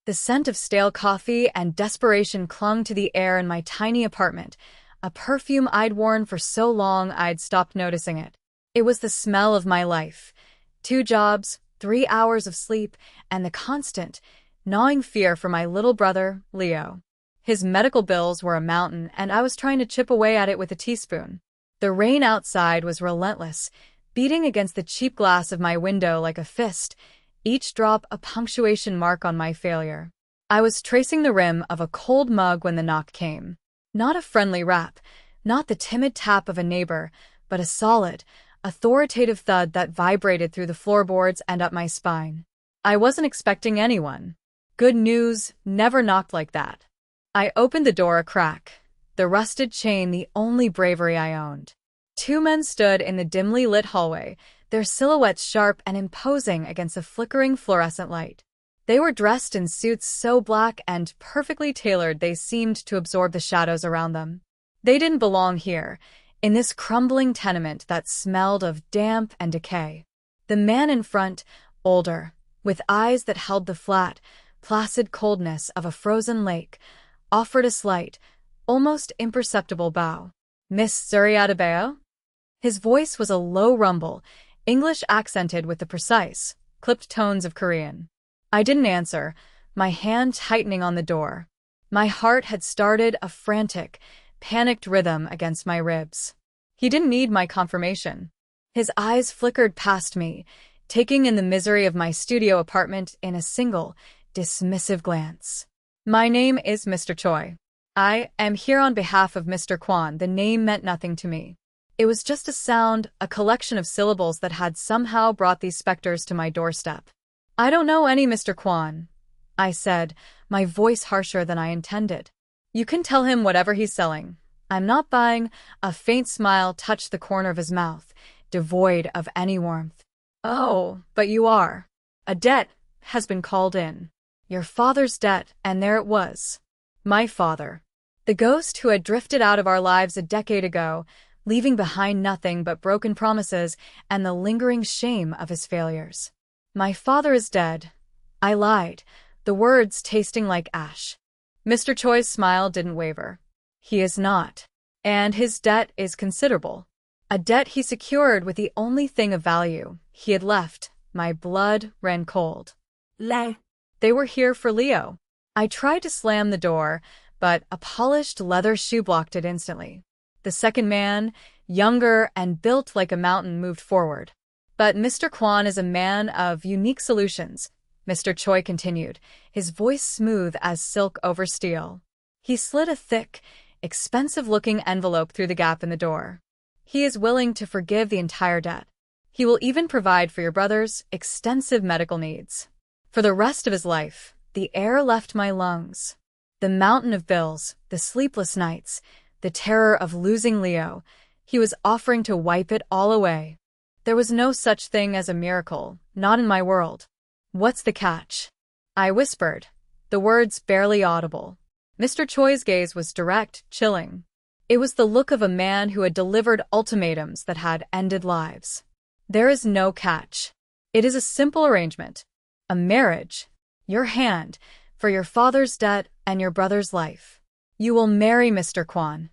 The scent of stale coffee and desperation clung to the air in my tiny apartment, a perfume I'd worn for so long I'd stopped noticing it. It was the smell of my life. 2 jobs, 3 hours of sleep, and the constant, gnawing fear for my little brother, Leo. His medical bills were a mountain, and I was trying to chip away at it with a teaspoon. The rain outside was relentless, beating against the cheap glass of my window like a fist, each drop a punctuation mark on my failure. I was tracing the rim of a cold mug when the knock came. Not a friendly rap, not the timid tap of a neighbor, but a solid, authoritative thud that vibrated through the floorboards and up my spine. I wasn't expecting anyone. Good news never knocked like that. I opened the door a crack, the rusted chain the only bravery I owned. 2 men stood in the dimly lit hallway, their silhouettes sharp and imposing against the flickering fluorescent light. They were dressed in suits so black and perfectly tailored they seemed to absorb the shadows around them. They didn't belong here, in this crumbling tenement that smelled of damp and decay. The man in front, older, with eyes that held the flat, placid coldness of a frozen lake, offered a slight, almost imperceptible bow. "Miss Adebayo?" His voice was a low rumble, English accented with the precise, clipped tones of Korean. I didn't answer, my hand tightening on the door. My heart had started a frantic, panicked rhythm against my ribs. He didn't need my confirmation. His eyes flickered past me, taking in the misery of my studio apartment in a single, dismissive glance. "My name is Mr. Choi. I am here on behalf of Mr. Kwon." The name meant nothing to me. It was just a sound, a collection of syllables that had somehow brought these specters to my doorstep. "I don't know any Mr. Kwon," I said, my voice harsher than I intended. "You can tell him whatever he's selling. I'm not buying." A faint smile touched the corner of his mouth, devoid of any warmth. "Oh, but you are. A debt has been called in. Your father's debt," and there it was. My father. The ghost who had drifted out of our lives a decade ago, leaving behind nothing but broken promises and the lingering shame of his failures. "My father is dead." I lied, the words tasting like ash. Mr. Choi's smile didn't waver. "He is not. And his debt is considerable. A debt he secured with the only thing of value he had left." My blood ran cold. They were here for Leo. I tried to slam the door, but a polished leather shoe blocked it instantly. The second man, younger and built like a mountain, moved forward. "But Mr. Kwon is a man of unique solutions," Mr. Choi continued, his voice smooth as silk over steel. He slid a thick, expensive-looking envelope through the gap in the door. "He is willing to forgive the entire debt. He will even provide for your brother's extensive medical needs." For the rest of his life, the air left my lungs. The mountain of bills, the sleepless nights, the terror of losing Leo, he was offering to wipe it all away. There was no such thing as a miracle, not in my world. "What's the catch?" I whispered, the words barely audible. Mr. Choi's gaze was direct, chilling. It was the look of a man who had delivered ultimatums that had ended lives. "There is no catch. It is a simple arrangement. A marriage. Your hand, for your father's debt and your brother's life. You will marry Mr. Kwon."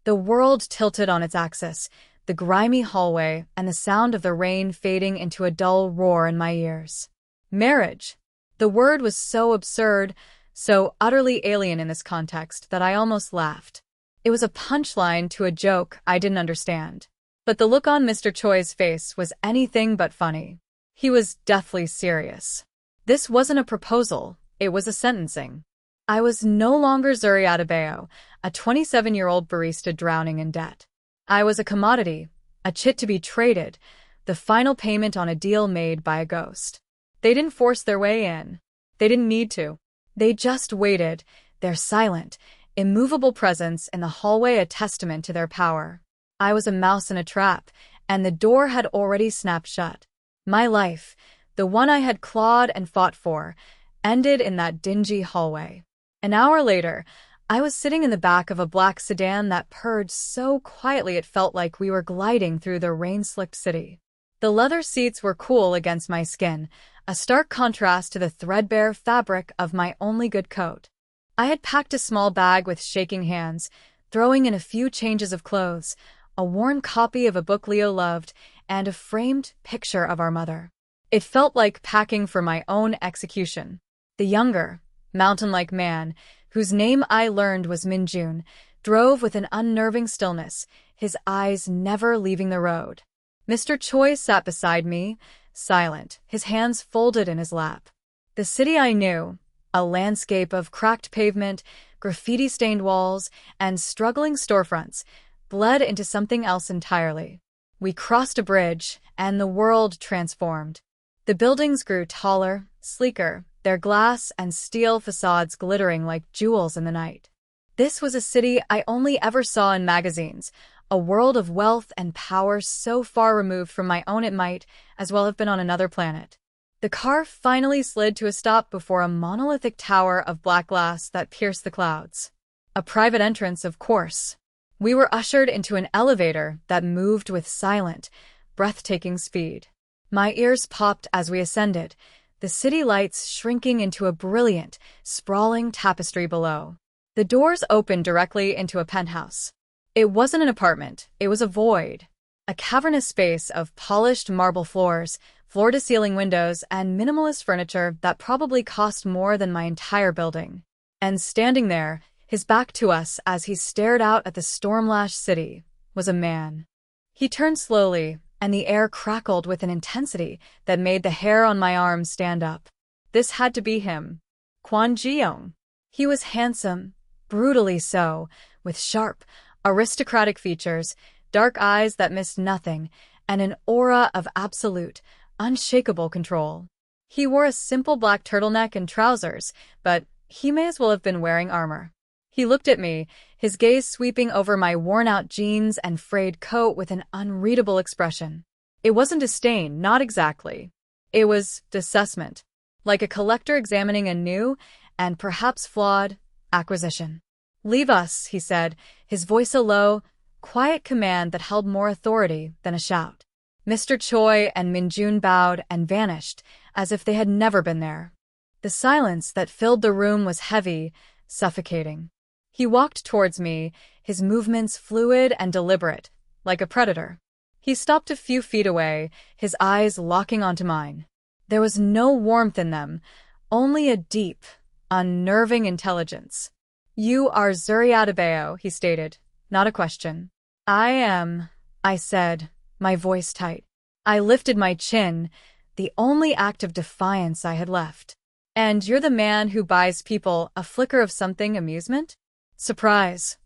The world tilted on its axis, the grimy hallway and the sound of the rain fading into a dull roar in my ears. Marriage. The word was so absurd, so utterly alien in this context that I almost laughed. It was a punchline to a joke I didn't understand. But the look on Mr. Choi's face was anything but funny. He was deathly serious. This wasn't a proposal, it was a sentencing. I was no longer Zuri Adebayo, a 27-year-old barista drowning in debt. I was a commodity, a chit to be traded, the final payment on a deal made by a ghost. They didn't force their way in. They didn't need to. They just waited, their silent, immovable presence in the hallway a testament to their power. I was a mouse in a trap, and the door had already snapped shut. My life, the one I had clawed and fought for, ended in that dingy hallway. An hour later, I was sitting in the back of a black sedan that purred so quietly it felt like we were gliding through the rain-slicked city. The leather seats were cool against my skin, a stark contrast to the threadbare fabric of my only good coat. I had packed a small bag with shaking hands, throwing in a few changes of clothes, a worn copy of a book Leo loved, and a framed picture of our mother. It felt like packing for my own execution. The younger, mountain-like man, whose name I learned was Minjun, drove with an unnerving stillness, his eyes never leaving the road. Mr. Choi sat beside me, silent, his hands folded in his lap. The city I knew, a landscape of cracked pavement, graffiti-stained walls, and struggling storefronts, bled into something else entirely. We crossed a bridge, and the world transformed. The buildings grew taller, sleeker, their glass and steel facades glittering like jewels in the night. This was a city I only ever saw in magazines, a world of wealth and power so far removed from my own it might as well have been on another planet. The car finally slid to a stop before a monolithic tower of black glass that pierced the clouds. A private entrance, of course. We were ushered into an elevator that moved with silent, breathtaking speed. My ears popped as we ascended, the city lights shrinking into a brilliant, sprawling tapestry below. The doors opened directly into a penthouse. It wasn't an apartment, it was a void. A cavernous space of polished marble floors, floor-to-ceiling windows, and minimalist furniture that probably cost more than my entire building. And standing there, his back to us as he stared out at the storm-lashed city, was a man. He turned slowly, and the air crackled with an intensity that made the hair on my arms stand up. This had to be him. Kwon Ji-young. He was handsome, brutally so, with sharp, aristocratic features, dark eyes that missed nothing, and an aura of absolute, unshakable control. He wore a simple black turtleneck and trousers, but he may as well have been wearing armor. He looked at me, his gaze sweeping over my worn-out jeans and frayed coat with an unreadable expression. It wasn't disdain, not exactly. It was assessment, like a collector examining a new, and perhaps flawed, acquisition. "Leave us," he said, his voice a low, quiet command that held more authority than a shout. Mr. Choi and Minjun bowed and vanished, as if they had never been there. The silence that filled the room was heavy, suffocating. He walked towards me, his movements fluid and deliberate, like a predator. He stopped a few feet away, his eyes locking onto mine. There was no warmth in them, only a deep, unnerving intelligence. "You are Zuri Adebayo," he stated, not a question. "I am," I said, my voice tight. I lifted my chin, the only act of defiance I had left. "And you're the man who buys people a flicker of something amusement?" Surprise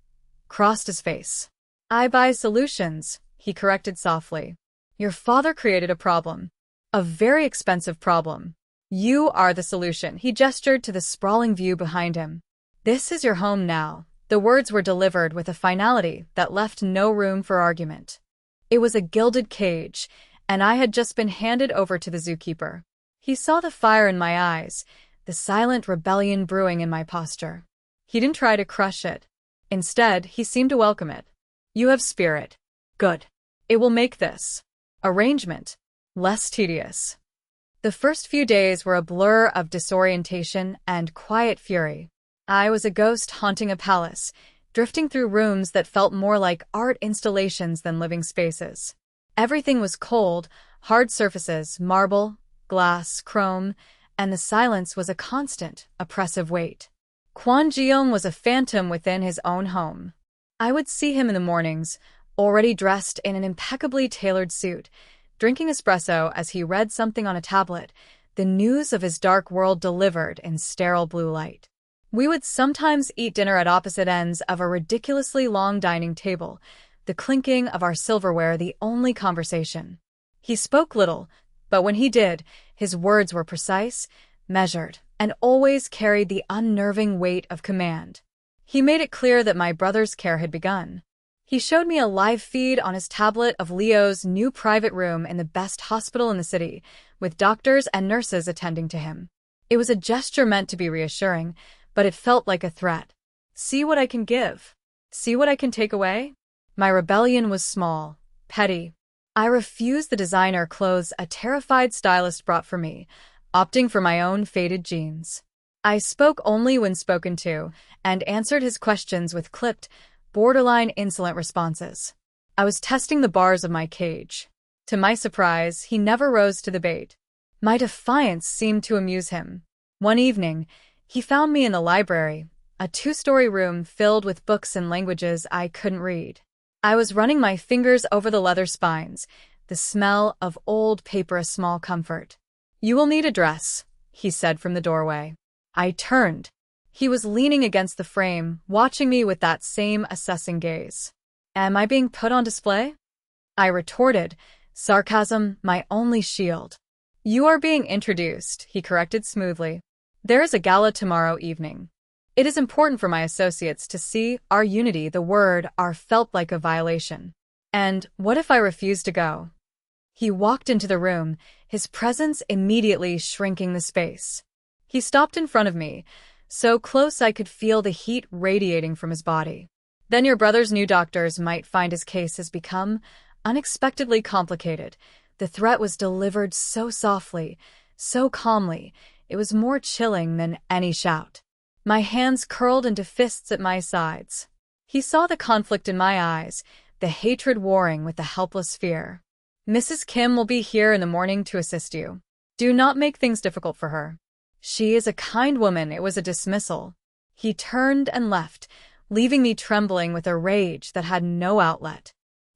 crossed his face. "I buy solutions," he corrected softly. "Your father created a problem. A very expensive problem. You are the solution." He gestured to the sprawling view behind him. "This is your home now." The words were delivered with a finality that left no room for argument. It was a gilded cage, and I had just been handed over to the zookeeper. He saw the fire in my eyes, the silent rebellion brewing in my posture. He didn't try to crush it. Instead, he seemed to welcome it. "You have spirit. Good. It will make this arrangement less tedious." The first few days were a blur of disorientation and quiet fury. I was a ghost haunting a palace, drifting through rooms that felt more like art installations than living spaces. Everything was cold, hard surfaces, marble, glass, chrome, and the silence was a constant, oppressive weight. Kwon Ji-young was a phantom within his own home. I would see him in the mornings, already dressed in an impeccably tailored suit, drinking espresso as he read something on a tablet, the news of his dark world delivered in sterile blue light. We would sometimes eat dinner at opposite ends of a ridiculously long dining table, the clinking of our silverware the only conversation. He spoke little, but when he did, his words were precise, measured, and always carried the unnerving weight of command. He made it clear that my brother's care had begun. He showed me a live feed on his tablet of Leo's new private room in the best hospital in the city, with doctors and nurses attending to him. It was a gesture meant to be reassuring, but it felt like a threat. "See what I can give. See what I can take away?" My rebellion was small, petty. I refused the designer clothes a terrified stylist brought for me, opting for my own faded jeans. I spoke only when spoken to, and answered his questions with clipped, borderline insolent responses. I was testing the bars of my cage. To my surprise, he never rose to the bait. My defiance seemed to amuse him. One evening, he found me in the library, a two-story room filled with books in languages I couldn't read. I was running my fingers over the leather spines, the smell of old paper a small comfort. "You will need a dress," he said from the doorway. I turned. He was leaning against the frame, watching me with that same assessing gaze. "Am I being put on display?" I retorted, sarcasm my only shield. "You are being introduced," he corrected smoothly. "There is a gala tomorrow evening. It is important for my associates to see our unity. The word "our" felt like a violation. And what if I refuse to go?" He walked into the room, his presence immediately shrinking the space. He stopped in front of me, so close I could feel the heat radiating from his body. "Then your brother's new doctors might find his case has become unexpectedly complicated." The threat was delivered so softly, so calmly, it was more chilling than any shout. My hands curled into fists at my sides. He saw the conflict in my eyes, the hatred warring with the helpless fear. "Mrs. Kim will be here in the morning to assist you. Do not make things difficult for her. She is a kind woman." It was a dismissal. He turned and left, leaving me trembling with a rage that had no outlet.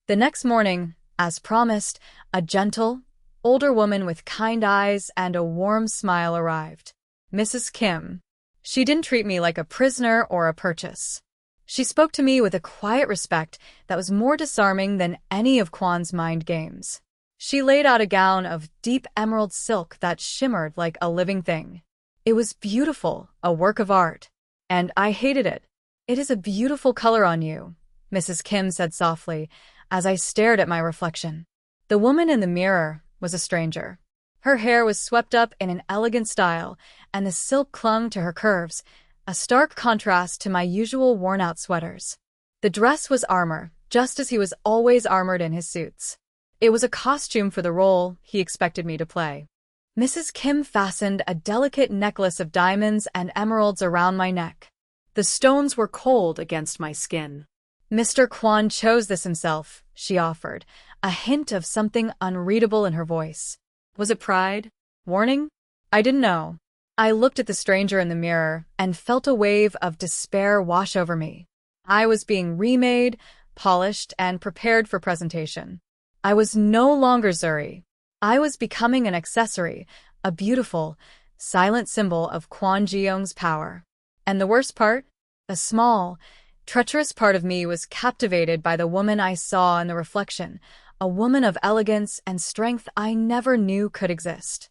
The next morning, as promised, a gentle, older woman with kind eyes and a warm smile arrived. Mrs. Kim. She didn't treat me like a prisoner or a purchase. She spoke to me with a quiet respect that was more disarming than any of Kwan's mind games. She laid out a gown of deep emerald silk that shimmered like a living thing. It was beautiful, a work of art. And I hated it. "It is a beautiful color on you," Mrs. Kim said softly, as I stared at my reflection. The woman in the mirror was a stranger. Her hair was swept up in an elegant style, and the silk clung to her curves, a stark contrast to my usual worn-out sweaters. The dress was armor, just as he was always armored in his suits. It was a costume for the role he expected me to play. Mrs. Kim fastened a delicate necklace of diamonds and emeralds around my neck. The stones were cold against my skin. "Mr. Kwan chose this himself," she offered, a hint of something unreadable in her voice. Was it pride? Warning? I didn't know. I looked at the stranger in the mirror and felt a wave of despair wash over me. I was being remade, polished, and prepared for presentation. I was no longer Zuri. I was becoming an accessory, a beautiful, silent symbol of Kwon Ji-young's power. And the worst part? A small, treacherous part of me was captivated by the woman I saw in the reflection, a woman of elegance and strength I never knew could exist.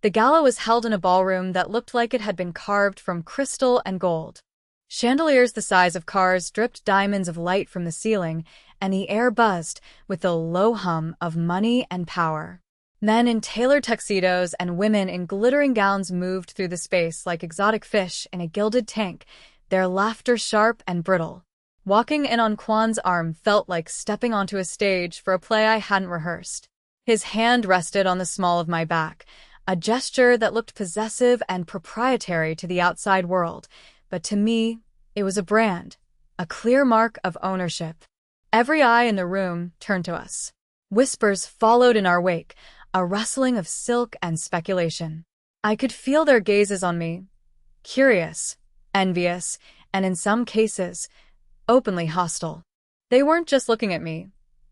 The gala was held in a ballroom that looked like it had been carved from crystal and gold. Chandeliers the size of cars dripped diamonds of light from the ceiling, and the air buzzed with the low hum of money and power. Men in tailored tuxedos and women in glittering gowns moved through the space like exotic fish in a gilded tank, their laughter sharp and brittle. Walking in on Kwan's arm felt like stepping onto a stage for a play I hadn't rehearsed. His hand rested on the small of my back, a gesture that looked possessive and proprietary to the outside world, but to me, it was a brand, a clear mark of ownership. Every eye in the room turned to us. Whispers followed in our wake, a rustling of silk and speculation. I could feel their gazes on me, curious, envious, and in some cases, openly hostile. They weren't just looking at me.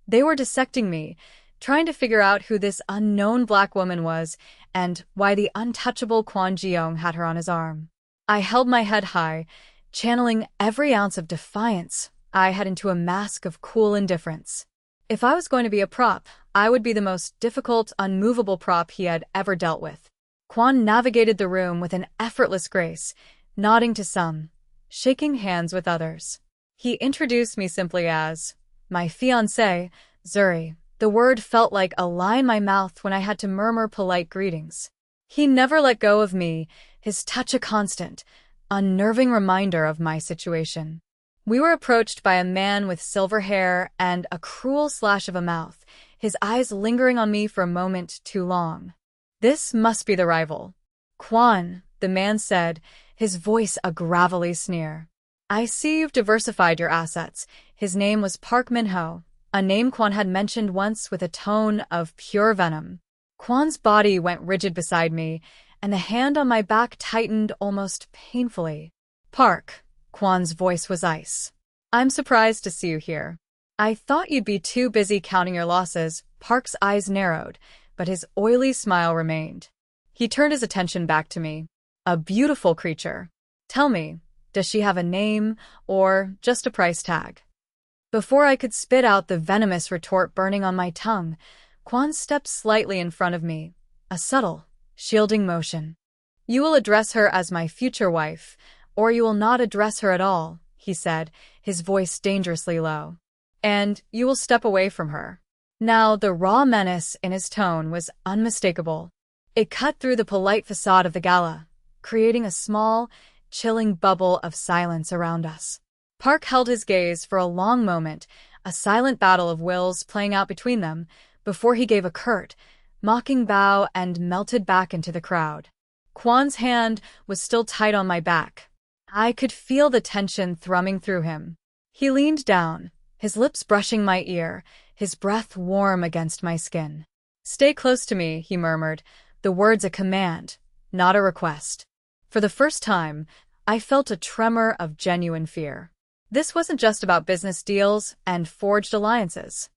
They were dissecting me, trying to figure out who this unknown black woman was and why the untouchable Kwon Ji-young had her on his arm. I held my head high, channeling every ounce of defiance I had into a mask of cool indifference. If I was going to be a prop, I would be the most difficult, unmovable prop he had ever dealt with. Kwon navigated the room with an effortless grace, nodding to some, shaking hands with others. He introduced me simply as my fiancé, Zuri. The word felt like a lie in my mouth when I had to murmur polite greetings. He never let go of me, his touch a constant, unnerving reminder of my situation. We were approached by a man with silver hair and a cruel slash of a mouth, his eyes lingering on me for a moment too long. "This must be the rival." "Kwon," the man said, his voice a gravelly sneer. "I see you've diversified your assets." His name was Park Min-ho, a name Kwon had mentioned once with a tone of pure venom. Kwon's body went rigid beside me, and the hand on my back tightened almost painfully. "Park," Kwon's voice was ice. "I'm surprised to see you here. I thought you'd be too busy counting your losses." Park's eyes narrowed, but his oily smile remained. He turned his attention back to me. "A beautiful creature. Tell me, does she have a name, or just a price tag?" Before I could spit out the venomous retort burning on my tongue, Kwon stepped slightly in front of me, a subtle, shielding motion. "You will address her as my future wife, or you will not address her at all," he said, his voice dangerously low. "And you will step away from her." Now, the raw menace in his tone was unmistakable. It cut through the polite facade of the gala, creating a small, chilling bubble of silence around us. Park held his gaze for a long moment, a silent battle of wills playing out between them, before he gave a curt, mocking bow and melted back into the crowd. Kwon's hand was still tight on my back. I could feel the tension thrumming through him. He leaned down, his lips brushing my ear, his breath warm against my skin. "Stay close to me," he murmured, the words a command, not a request. For the first time, I felt a tremor of genuine fear. This wasn't just about business deals and forged alliances.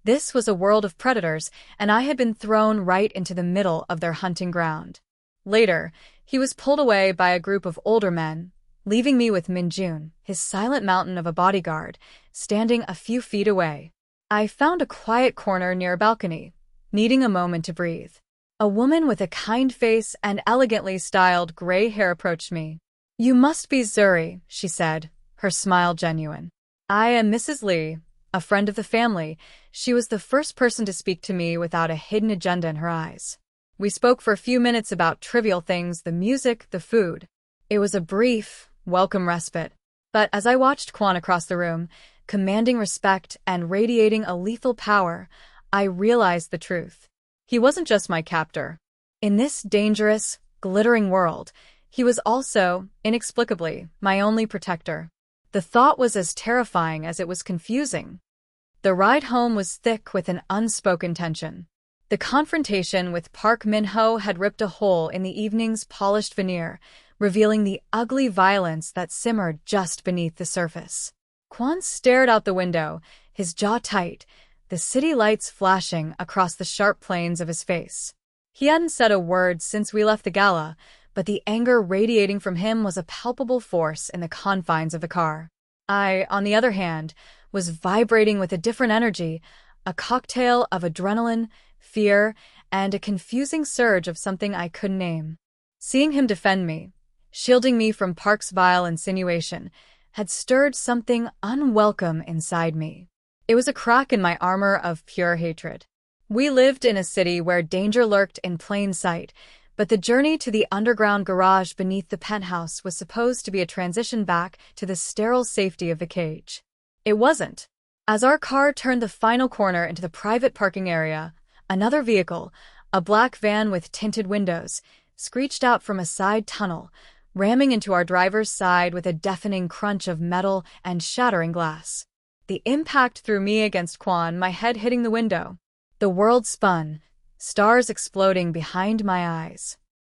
This was a world of predators, and I had been thrown right into the middle of their hunting ground. Later, he was pulled away by a group of older men, leaving me with Min-jun, his silent mountain of a bodyguard, standing a few feet away. I found a quiet corner near a balcony, needing a moment to breathe. A woman with a kind face and elegantly styled gray hair approached me. "You must be Zuri," she said, her smile genuine. "I am Mrs. Lee, a friend of the family." She was the first person to speak to me without a hidden agenda in her eyes. We spoke for a few minutes about trivial things, the music, the food. It was a brief, welcome respite. But as I watched Kwon across the room, commanding respect and radiating a lethal power, I realized the truth. He wasn't just my captor. In this dangerous, glittering world, he was also, inexplicably, my only protector. The thought was as terrifying as it was confusing. The ride home was thick with an unspoken tension. The confrontation with Park Min-ho had ripped a hole in the evening's polished veneer, revealing the ugly violence that simmered just beneath the surface. Kwon stared out the window, his jaw tight, the city lights flashing across the sharp planes of his face. He hadn't said a word since we left the gala, but the anger radiating from him was a palpable force in the confines of the car. I, on the other hand, was vibrating with a different energy, a cocktail of adrenaline, fear, and a confusing surge of something I couldn't name. Seeing him defend me, shielding me from Park's vile insinuation, had stirred something unwelcome inside me. It was a crack in my armor of pure hatred. We lived in a city where danger lurked in plain sight, but the journey to the underground garage beneath the penthouse was supposed to be a transition back to the sterile safety of the cage. It wasn't. As our car turned the final corner into the private parking area, another vehicle, a black van with tinted windows, screeched out from a side tunnel, ramming into our driver's side with a deafening crunch of metal and shattering glass. The impact threw me against Kwon, my head hitting the window. The world spun, stars exploding behind my eyes.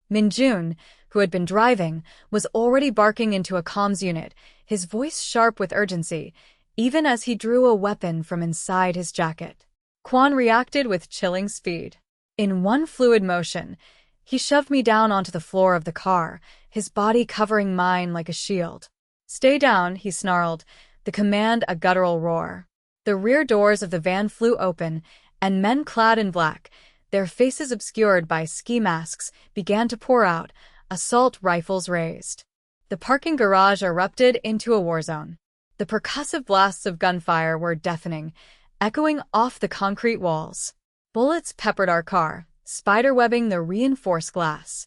Min-jun, who had been driving, was already barking into a comms unit, his voice sharp with urgency, even as he drew a weapon from inside his jacket. Kwon reacted with chilling speed. In one fluid motion, he shoved me down onto the floor of the car, his body covering mine like a shield. "Stay down," he snarled, the command a guttural roar. The rear doors of the van flew open, and men clad in black, their faces obscured by ski masks, began to pour out, assault rifles raised. The parking garage erupted into a war zone. The percussive blasts of gunfire were deafening, echoing off the concrete walls. Bullets peppered our car, spiderwebbing the reinforced glass.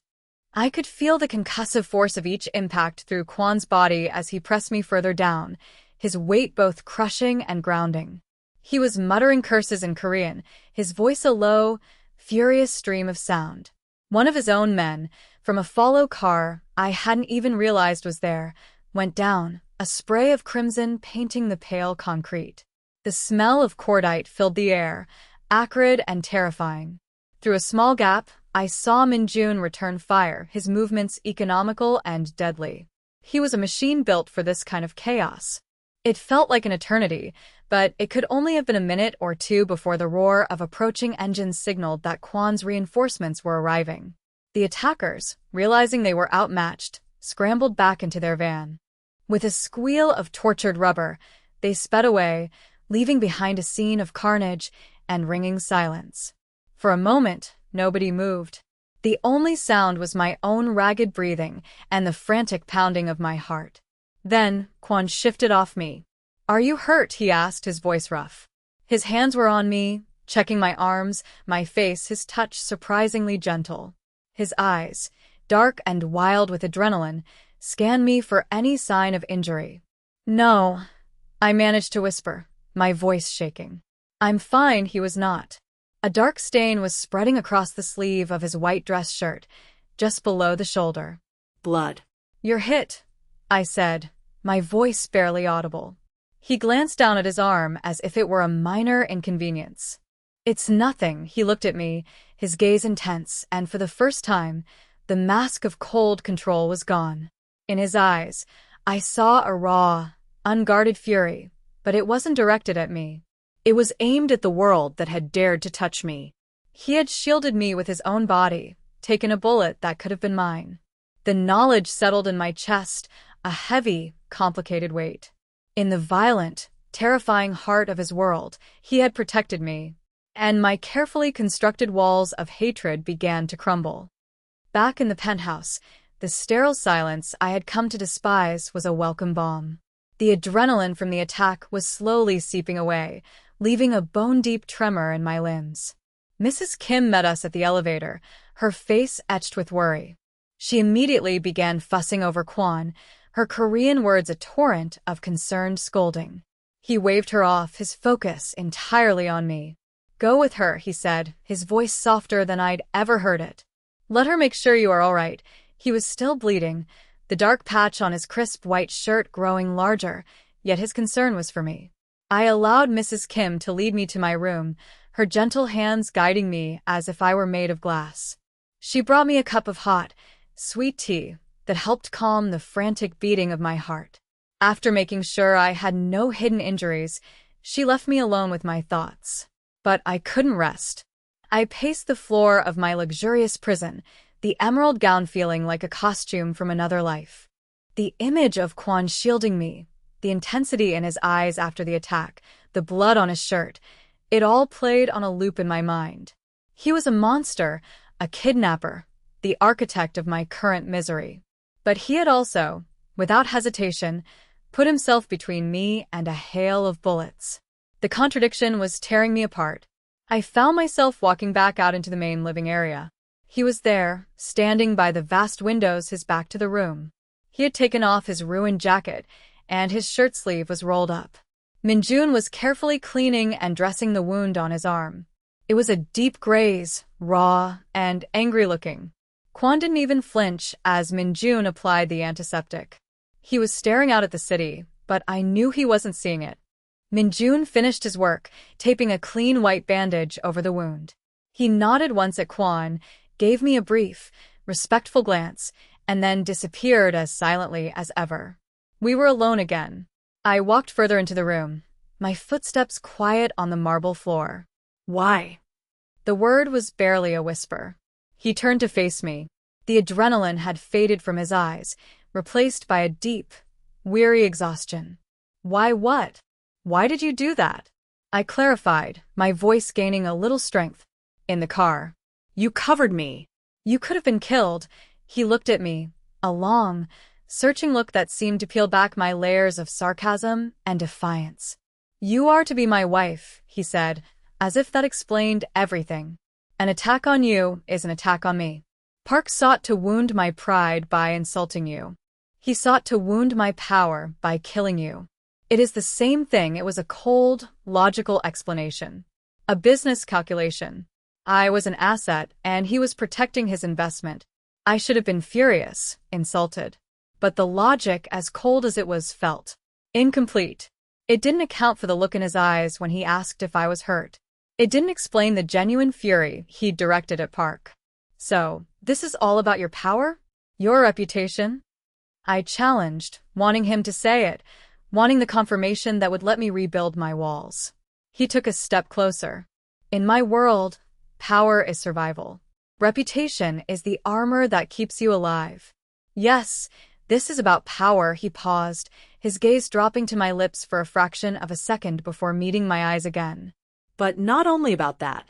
I could feel the concussive force of each impact through Kwon's body as he pressed me further down, his weight both crushing and grounding. He was muttering curses in Korean, his voice a low, furious stream of sound. One of his own men, from a follow car I hadn't even realized was there, went down, a spray of crimson painting the pale concrete. The smell of cordite filled the air, acrid and terrifying. Through a small gap, I saw Min-jun return fire, his movements economical and deadly. He was a machine built for this kind of chaos. It felt like an eternity, but it could only have been a minute or two before the roar of approaching engines signaled that Kwan's reinforcements were arriving. The attackers, realizing they were outmatched, scrambled back into their van. With a squeal of tortured rubber, they sped away, leaving behind a scene of carnage and ringing silence. For a moment, nobody moved. The only sound was my own ragged breathing and the frantic pounding of my heart. Then, Kwan shifted off me. "Are you hurt?" he asked, his voice rough. His hands were on me, checking my arms, my face, his touch surprisingly gentle. His eyes, dark and wild with adrenaline, scanned me for any sign of injury. "No," I managed to whisper, my voice shaking. "I'm fine," he was not. A dark stain was spreading across the sleeve of his white dress shirt, just below the shoulder. "Blood." "You're hit," I said, my voice barely audible. He glanced down at his arm as if it were a minor inconvenience. "It's nothing," he looked at me, his gaze intense, and for the first time, the mask of cold control was gone. In his eyes, I saw a raw, unguarded fury, but it wasn't directed at me. It was aimed at the world that had dared to touch me. He had shielded me with his own body, taken a bullet that could have been mine. The knowledge settled in my chest, a heavy, complicated weight. In the violent, terrifying heart of his world, he had protected me, and my carefully constructed walls of hatred began to crumble. Back in the penthouse, the sterile silence I had come to despise was a welcome balm. The adrenaline from the attack was slowly seeping away, leaving a bone-deep tremor in my limbs. Mrs. Kim met us at the elevator, her face etched with worry. She immediately began fussing over Kwan, her Korean words a torrent of concerned scolding. He waved her off, his focus entirely on me. "Go with her," he said, his voice softer than I'd ever heard it. "Let her make sure you are all right." He was still bleeding, the dark patch on his crisp white shirt growing larger, yet his concern was for me. I allowed Mrs. Kim to lead me to my room, her gentle hands guiding me as if I were made of glass. She brought me a cup of hot, sweet tea that helped calm the frantic beating of my heart. After making sure I had no hidden injuries, she left me alone with my thoughts. But I couldn't rest. I paced the floor of my luxurious prison, the emerald gown feeling like a costume from another life. The image of Kwan shielding me, the intensity in his eyes after the attack, the blood on his shirt, it all played on a loop in my mind. He was a monster, a kidnapper, the architect of my current misery. But he had also, without hesitation, put himself between me and a hail of bullets. The contradiction was tearing me apart. I found myself walking back out into the main living area. He was there, standing by the vast windows, his back to the room. He had taken off his ruined jacket, and his shirt sleeve was rolled up. Min-jun was carefully cleaning and dressing the wound on his arm. It was a deep graze, raw and angry-looking. Kwan didn't even flinch as Min-jun applied the antiseptic. He was staring out at the city, but I knew he wasn't seeing it. Min-jun finished his work, taping a clean white bandage over the wound. He nodded once at Kwan, gave me a brief, respectful glance, and then disappeared as silently as ever. We were alone again. I walked further into the room, my footsteps quiet on the marble floor. "Why?" The word was barely a whisper. He turned to face me. The adrenaline had faded from his eyes, replaced by a deep, weary exhaustion. "Why what? Why did you do that?" I clarified, my voice gaining a little strength. "In the car. You covered me. You could have been killed." He looked at me, a long, searching look that seemed to peel back my layers of sarcasm and defiance. "You are to be my wife," he said, as if that explained everything. "An attack on you is an attack on me. Park sought to wound my pride by insulting you. He sought to wound my power by killing you. It is the same thing. It was a cold, logical explanation. A business calculation. I was an asset, and he was protecting his investment. I should have been furious, insulted. But the logic, as cold as it was, felt incomplete. It didn't account for the look in his eyes when he asked if I was hurt. It didn't explain the genuine fury he'd directed at Park. So, this is all about your power? Your reputation? I challenged, wanting him to say it, wanting the confirmation that would let me rebuild my walls. He took a step closer. In my world, power is survival. Reputation is the armor that keeps you alive. Yes, this is about power. He paused, his gaze dropping to my lips for a fraction of a second before meeting my eyes again. But not only about that.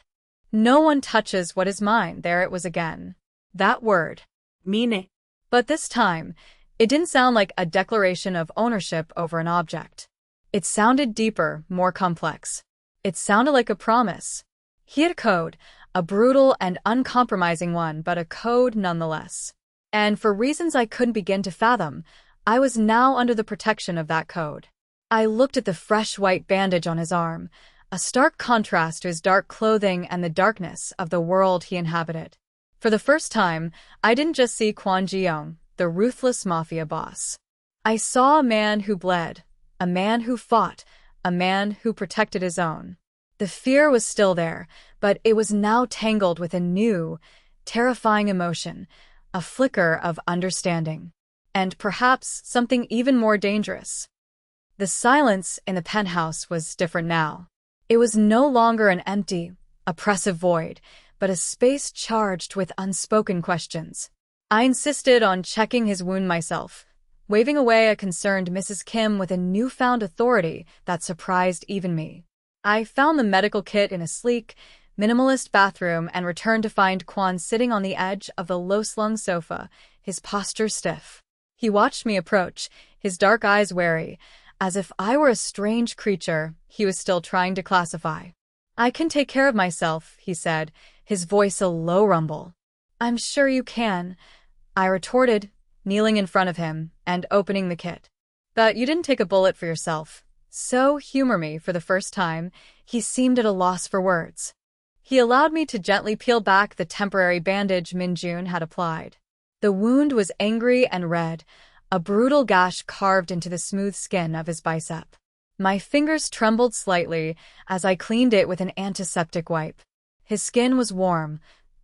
No one touches what is mine. There it was again. That word. Meaning. But this time, it didn't sound like a declaration of ownership over an object. It sounded deeper, more complex. It sounded like a promise. He had a code, a brutal and uncompromising one, but a code nonetheless. And for reasons I couldn't begin to fathom, I was now under the protection of that code. I looked at the fresh white bandage on his arm, a stark contrast to his dark clothing and the darkness of the world he inhabited. For the first time, I didn't just see Kwon Ji-young, the ruthless Mafia boss. I saw a man who bled, a man who fought, a man who protected his own. The fear was still there, but it was now tangled with a new, terrifying emotion, a flicker of understanding. And perhaps something even more dangerous. The silence in the penthouse was different now. It was no longer an empty, oppressive void, but a space charged with unspoken questions. I insisted on checking his wound myself, waving away a concerned Mrs. Kim with a newfound authority that surprised even me. I found the medical kit in a sleek, minimalist bathroom and returned to find Kwon sitting on the edge of the low-slung sofa, his posture stiff. He watched me approach, his dark eyes wary, as if I were a strange creature he was still trying to classify. "I can take care of myself," he said, his voice a low rumble. "I'm sure you can," I retorted, kneeling in front of him and opening the kit. "But you didn't take a bullet for yourself." So humor me for the first time, he seemed at a loss for words. He allowed me to gently peel back the temporary bandage Min-jun had applied. The wound was angry and red, a brutal gash carved into the smooth skin of his bicep. My fingers trembled slightly as I cleaned it with an antiseptic wipe. His skin was warm,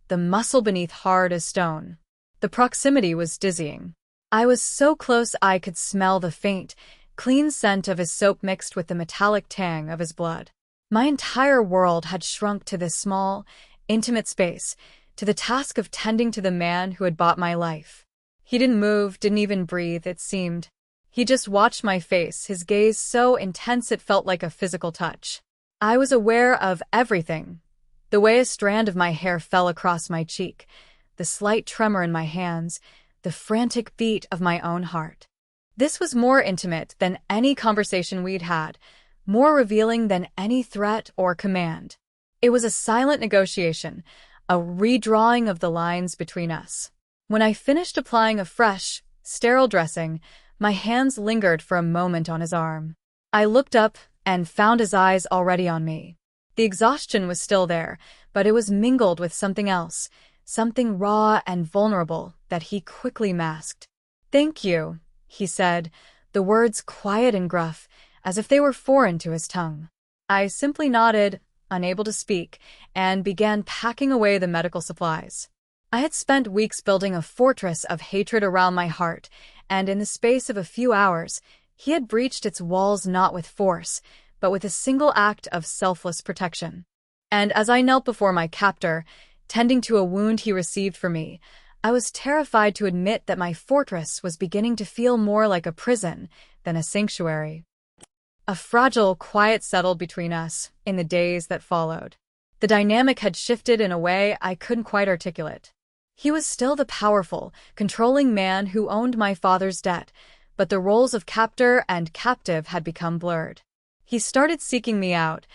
the muscle beneath hard as stone. The proximity was dizzying. I was so close I could smell the faint, clean scent of his soap mixed with the metallic tang of his blood. My entire world had shrunk to this small, intimate space, to the task of tending to the man who had bought my life. He didn't move, didn't even breathe, it seemed. He just watched my face, his gaze so intense it felt like a physical touch. I was aware of everything. The way a strand of my hair fell across my cheek, the slight tremor in my hands, the frantic beat of my own heart. This was more intimate than any conversation we'd had, more revealing than any threat or command. It was a silent negotiation, a redrawing of the lines between us. When I finished applying a fresh, sterile dressing, my hands lingered for a moment on his arm. I looked up and found his eyes already on me. The exhaustion was still there, but it was mingled with something else, something raw and vulnerable that he quickly masked. "Thank you," he said, the words quiet and gruff, as if they were foreign to his tongue. I simply nodded, unable to speak, and began packing away the medical supplies. I had spent weeks building a fortress of hatred around my heart, and in the space of a few hours, he had breached its walls not with force, but with a single act of selfless protection. And as I knelt before my captor, tending to a wound he received for me, I was terrified to admit that my fortress was beginning to feel more like a prison than a sanctuary. A fragile quiet settled between us in the days that followed. The dynamic had shifted in a way I couldn't quite articulate. He was still the powerful, controlling man who owned my father's debt, but the roles of captor and captive had become blurred. He started seeking me out,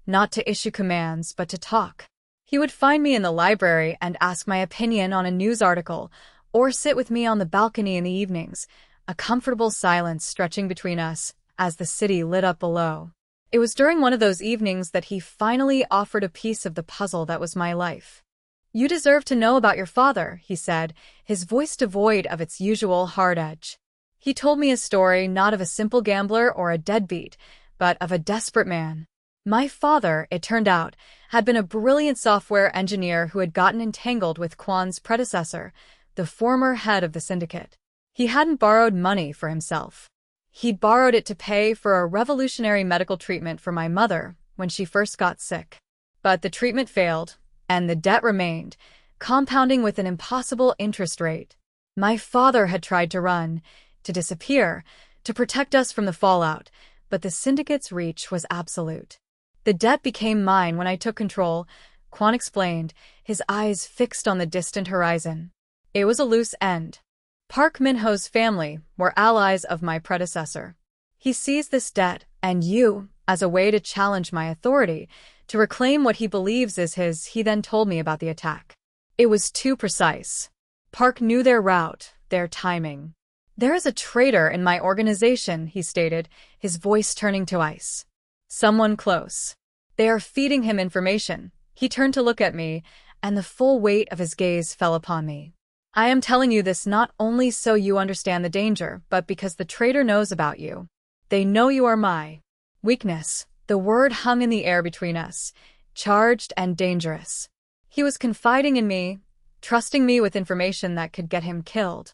not to issue commands, but to talk. He would find me in the library and ask my opinion on a news article, or sit with me on the balcony in the evenings, a comfortable silence stretching between us, as the city lit up below. It was during one of those evenings that he finally offered a piece of the puzzle that was my life. "You deserve to know about your father," he said, his voice devoid of its usual hard edge. He told me a story not of a simple gambler or a deadbeat, but of a desperate man. My father, it turned out, had been a brilliant software engineer who had gotten entangled with Kwan's predecessor, the former head of the syndicate. He hadn't borrowed money for himself. He'd borrowed it to pay for a revolutionary medical treatment for my mother when she first got sick. But the treatment failed, and the debt remained, compounding with an impossible interest rate. My father had tried to run, to disappear, to protect us from the fallout, but the syndicate's reach was absolute. "The debt became mine when I took control," Kwan explained, his eyes fixed on the distant horizon. "It was a loose end. Park Min-ho's family were allies of my predecessor. He seized this debt and you as a way to challenge my authority, to reclaim what he believes is his. He then told me about the attack. It was too precise. Park knew their route, their timing. "There is a traitor in my organization," he stated, his voice turning to ice. "Someone close. They are feeding him information." He turned to look at me, and the full weight of his gaze fell upon me. "I am telling you this not only so you understand the danger, but because the traitor knows about you. They know you are my weakness." The word hung in the air between us, charged and dangerous. He was confiding in me, trusting me with information that could get him killed.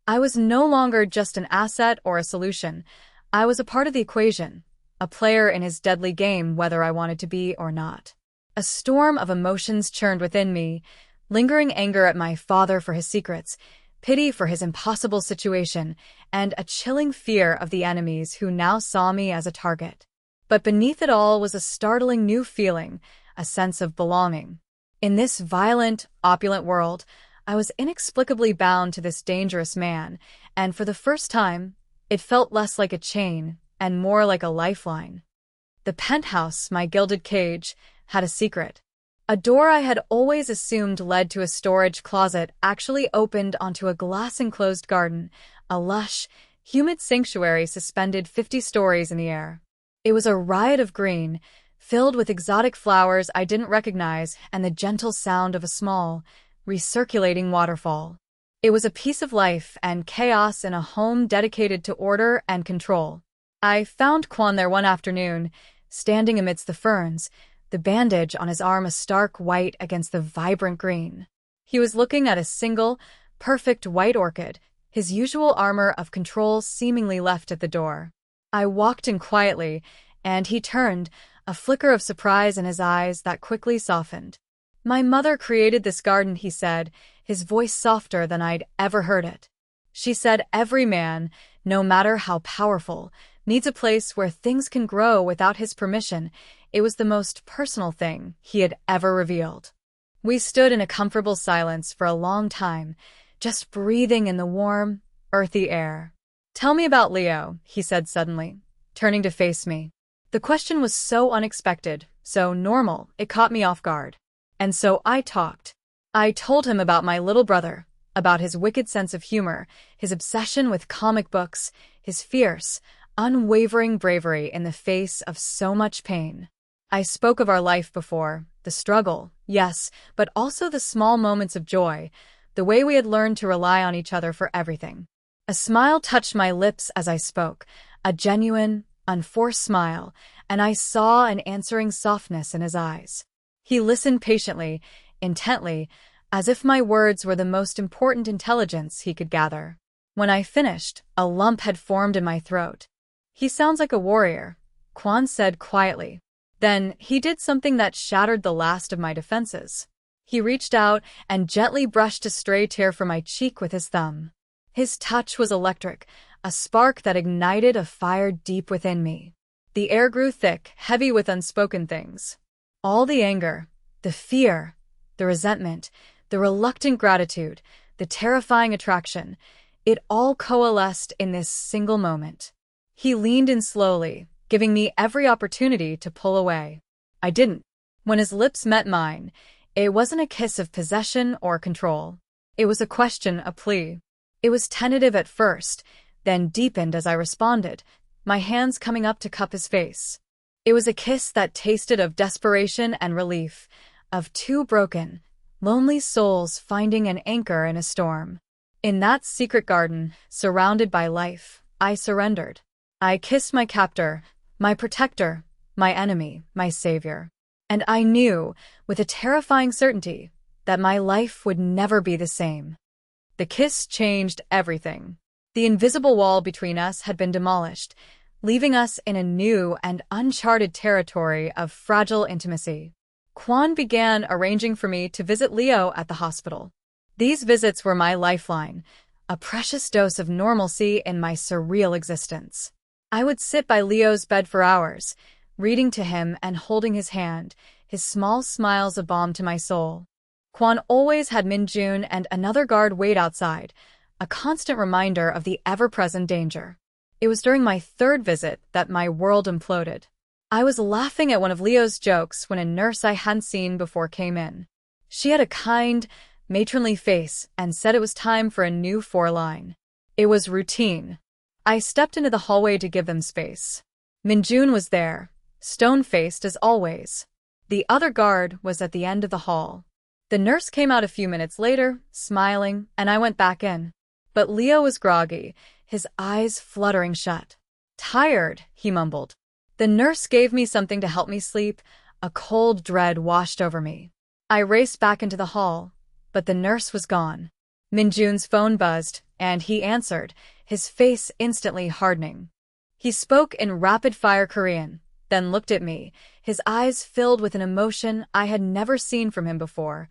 I was no longer just an asset or a solution. I was a part of the equation, a player in his deadly game, whether I wanted to be or not. A storm of emotions churned within me, lingering anger at my father for his secrets, pity for his impossible situation, and a chilling fear of the enemies who now saw me as a target. But beneath it all was a startling new feeling, a sense of belonging. In this violent, opulent world, I was inexplicably bound to this dangerous man, and for the first time, it felt less like a chain and more like a lifeline. The penthouse, my gilded cage, had a secret. A door I had always assumed led to a storage closet actually opened onto a glass-enclosed garden, a lush, humid sanctuary suspended 50 stories in the air. It was a riot of green, filled with exotic flowers I didn't recognize and the gentle sound of a small, recirculating waterfall. It was a piece of life and chaos in a home dedicated to order and control. I found Kwan there one afternoon, standing amidst the ferns, the bandage on his arm a stark white against the vibrant green. He was looking at a single, perfect white orchid, his usual armor of control seemingly left at the door. I walked in quietly, and he turned, a flicker of surprise in his eyes that quickly softened. "My mother created this garden," he said, his voice softer than I'd ever heard it. "She said every man, no matter how powerful, needs a place where things can grow without his permission." It was the most personal thing he had ever revealed. We stood in a comfortable silence for a long time, just breathing in the warm, earthy air. "Tell me about Leo," he said suddenly, turning to face me. The question was so unexpected, so normal, it caught me off guard. And so I talked. I told him about my little brother, about his wicked sense of humor, his obsession with comic books, his fierce, unwavering bravery in the face of so much pain. I spoke of our life before, the struggle, yes, but also the small moments of joy, the way we had learned to rely on each other for everything. A smile touched my lips as I spoke, a genuine, unforced smile, and I saw an answering softness in his eyes. He listened patiently, intently, as if my words were the most important intelligence he could gather. When I finished, a lump had formed in my throat. "He sounds like a warrior," Kwan said quietly. Then he did something that shattered the last of my defenses. He reached out and gently brushed a stray tear from my cheek with his thumb. His touch was electric, a spark that ignited a fire deep within me. The air grew thick, heavy with unspoken things. All the anger, the fear, the resentment, the reluctant gratitude, the terrifying attraction, it all coalesced in this single moment. He leaned in slowly, giving me every opportunity to pull away. I didn't. When his lips met mine, it wasn't a kiss of possession or control. It was a question, a plea. It was tentative at first, then deepened as I responded, my hands coming up to cup his face. It was a kiss that tasted of desperation and relief, of two broken, lonely souls finding an anchor in a storm. In that secret garden, surrounded by life, I surrendered. I kissed my captor, my protector, my enemy, my savior. And I knew, with a terrifying certainty, that my life would never be the same. The kiss changed everything. The invisible wall between us had been demolished, leaving us in a new and uncharted territory of fragile intimacy. Kwon began arranging for me to visit Leo at the hospital. These visits were my lifeline, a precious dose of normalcy in my surreal existence. I would sit by Leo's bed for hours, reading to him and holding his hand, his small smiles a balm to my soul. Kwon always had Min-jun and another guard wait outside, a constant reminder of the ever-present danger. It was during my third visit that my world imploded. I was laughing at one of Leo's jokes when a nurse I hadn't seen before came in. She had a kind, matronly face and said it was time for a new four-line. It was routine. I stepped into the hallway to give them space. Min-jun was there, stone-faced as always. The other guard was at the end of the hall. The nurse came out a few minutes later, smiling, and I went back in. But Leo was groggy, his eyes fluttering shut. "Tired," he mumbled. The nurse gave me something to help me sleep. A cold dread washed over me. I raced back into the hall, but the nurse was gone. Min-jun's phone buzzed, and he answered, his face instantly hardening. He spoke in rapid-fire Korean, then looked at me, his eyes filled with an emotion I had never seen from him before.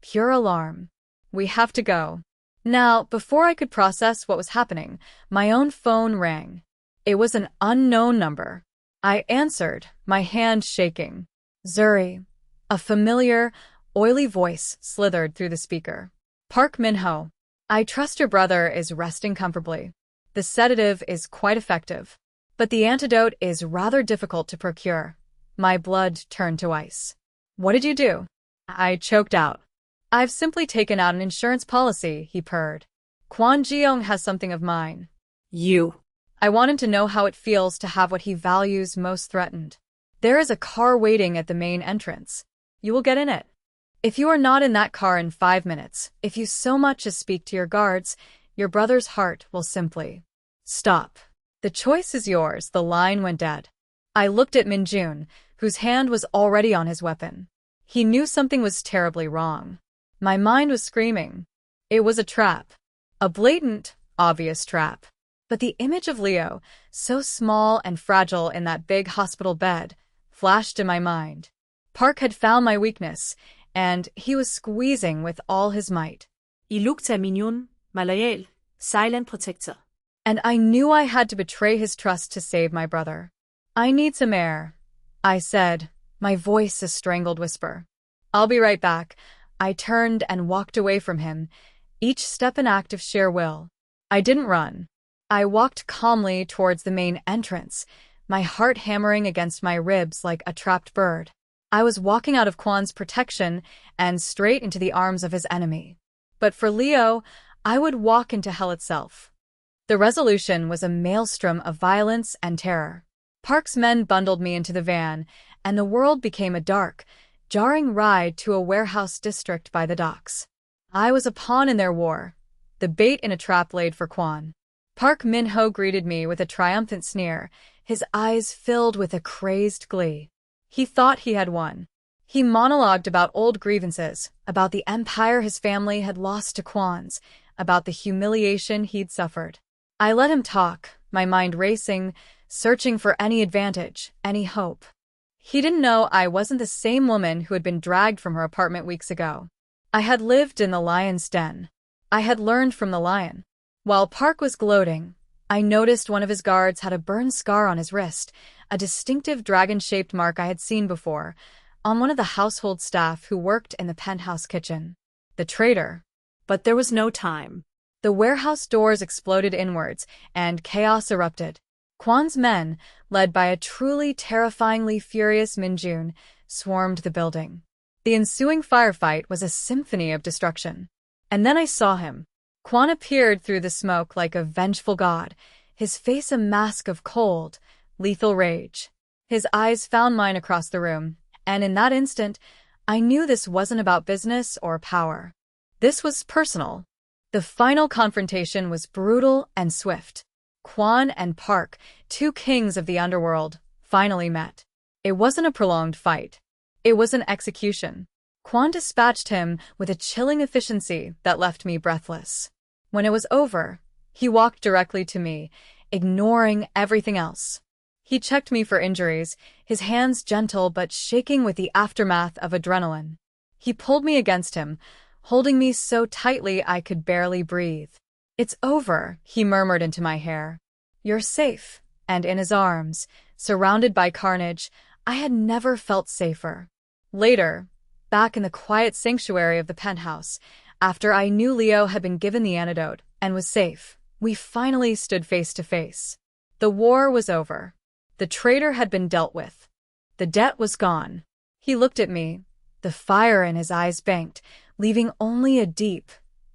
Pure alarm. "We have to go." Now, before I could process what was happening, my own phone rang. It was an unknown number. I answered, my hand shaking. "Zuri." A familiar, oily voice slithered through the speaker. "Park Min-ho. I trust your brother is resting comfortably. The sedative is quite effective, but the antidote is rather difficult to procure." My blood turned to ice. "What did you do?" I choked out. "I've simply taken out an insurance policy," he purred. "Kwon Ji-young has something of mine." You. I wanted to know how it feels to have what he values most threatened. "There is a car waiting at the main entrance. You will get in it. If you are not in that car in 5 minutes, if you so much as speak to your guards, your brother's heart will simply stop. The choice is yours." The line went dead. I looked at Min-jun, whose hand was already on his weapon. He knew something was terribly wrong. My mind was screaming. It was a trap. A blatant, obvious trap. But the image of Leo, so small and fragile in that big hospital bed, flashed in my mind. Park had found my weakness, and he was squeezing with all his might. Ilukta Minyon, Malayel, silent protector. And I knew I had to betray his trust to save my brother. "I need some air," I said, my voice a strangled whisper. "I'll be right back." I turned and walked away from him, each step an act of sheer will. I didn't run. I walked calmly towards the main entrance, my heart hammering against my ribs like a trapped bird. I was walking out of Kwon's protection and straight into the arms of his enemy. But for Leo, I would walk into hell itself. The resolution was a maelstrom of violence and terror. Park's men bundled me into the van, and the world became a dark, jarring ride to a warehouse district by the docks. I was a pawn in their war, the bait in a trap laid for Kwon. Park Min-ho greeted me with a triumphant sneer, his eyes filled with a crazed glee. He thought he had won. He monologued about old grievances, about the empire his family had lost to Kwon's, about the humiliation he'd suffered. I let him talk, my mind racing, searching for any advantage, any hope. He didn't know I wasn't the same woman who had been dragged from her apartment weeks ago. I had lived in the lion's den. I had learned from the lion. While Park was gloating, I noticed one of his guards had a burn scar on his wrist, a distinctive dragon-shaped mark I had seen before, on one of the household staff who worked in the penthouse kitchen. The traitor. But there was no time. The warehouse doors exploded inwards, and chaos erupted. Kwon's men, led by a truly terrifyingly furious Min-jun, swarmed the building. The ensuing firefight was a symphony of destruction. And then I saw him. Kwon appeared through the smoke like a vengeful god, his face a mask of cold, lethal rage. His eyes found mine across the room, and in that instant, I knew this wasn't about business or power. This was personal. The final confrontation was brutal and swift. Kwon and Park, two kings of the underworld, finally met. It wasn't a prolonged fight. It was an execution. Kwon dispatched him with a chilling efficiency that left me breathless. When it was over, he walked directly to me, ignoring everything else. He checked me for injuries, his hands gentle but shaking with the aftermath of adrenaline. He pulled me against him, holding me so tightly I could barely breathe. "It's over," he murmured into my hair. "You're safe." And in his arms, surrounded by carnage, I had never felt safer. Later, back in the quiet sanctuary of the penthouse, after I knew Leo had been given the antidote and was safe, we finally stood face to face. The war was over. The traitor had been dealt with. The debt was gone. He looked at me, the fire in his eyes banked, leaving only a deep,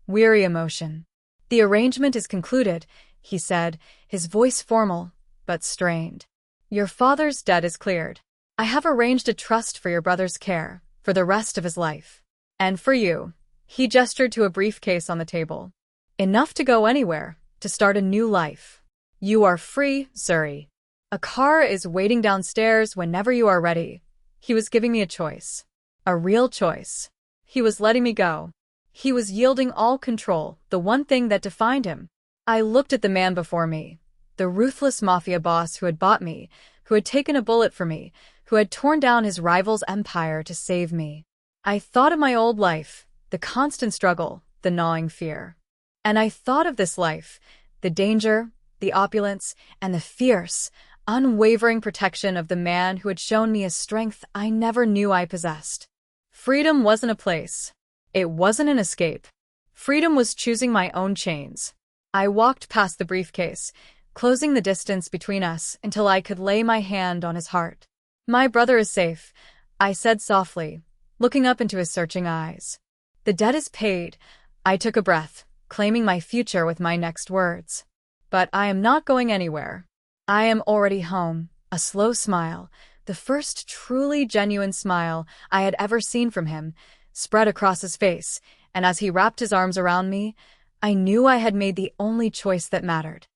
weary emotion. "The arrangement is concluded," he said, his voice formal, but strained. "Your father's debt is cleared. I have arranged a trust for your brother's care, for the rest of his life. And for you," he gestured to a briefcase on the table. "Enough to go anywhere, to start a new life. You are free, Zuri. A car is waiting downstairs whenever you are ready." He was giving me a choice. A real choice. He was letting me go. He was yielding all control, the one thing that defined him. I looked at the man before me, the ruthless Mafia boss who had bought me, who had taken a bullet for me, who had torn down his rival's empire to save me. I thought of my old life, the constant struggle, the gnawing fear. And I thought of this life, the danger, the opulence, and the fierce, unwavering protection of the man who had shown me a strength I never knew I possessed. Freedom wasn't a place. It wasn't an escape. Freedom was choosing my own chains. I walked past the briefcase, closing the distance between us until I could lay my hand on his heart. "My brother is safe," I said softly, looking up into his searching eyes. "The debt is paid." I took a breath, claiming my future with my next words. "But I am not going anywhere. I am already home." A slow smile, the first truly genuine smile I had ever seen from him, spread across his face, and as he wrapped his arms around me, I knew I had made the only choice that mattered.